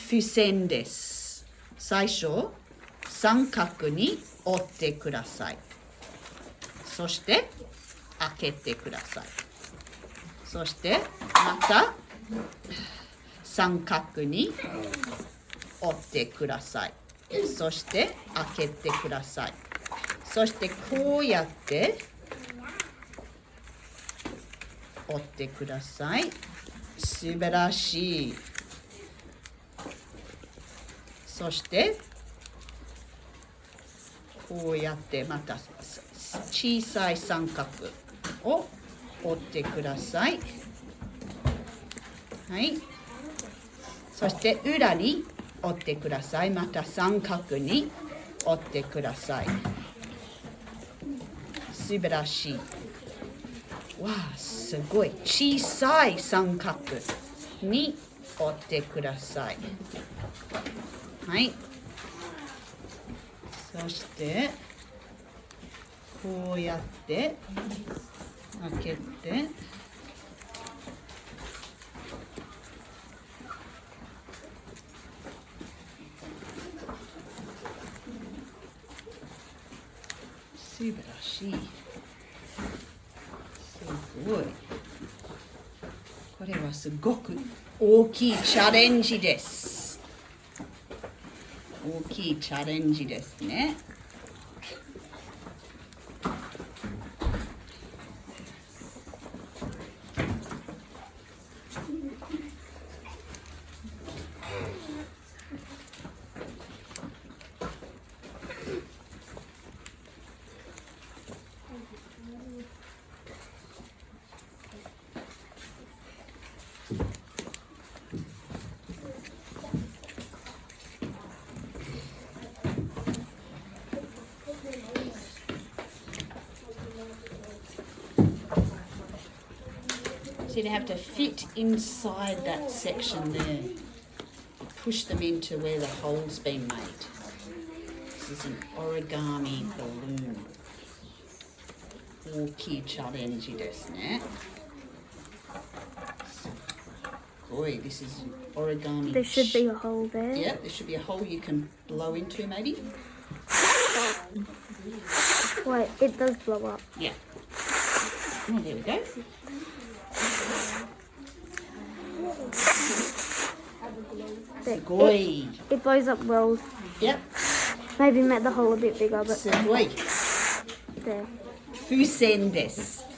fusen です。最初、三角に折ってください。そして開けてください。そしてまた三角に折ってください。そして開けてください。そしてこうやって折ってください。素晴らしい。そしてこうやってまた小さい三角を折ってください。はい。そして裏に折ってください。また三角に折ってください。素晴らしい。わあ、すごい。小さい三角に折ってください。はい。そしてこうやって開けて素晴らしい。すごい。これはすごく大きいチャレンジです。大きいチャレンジですね。So you have to fit inside that section there. Push them into where the hole's been made. This is an origami balloon. 大きいチャレンジですね。すごい。This is an origami. There should be a hole there. Yeah, there should be a hole you can blow into maybe. Wait, it does blow up. Yeah. Oh, there we go. It blows up well. Yep. Maybe make the hole a bit bigger, but すごい。there. 風船です。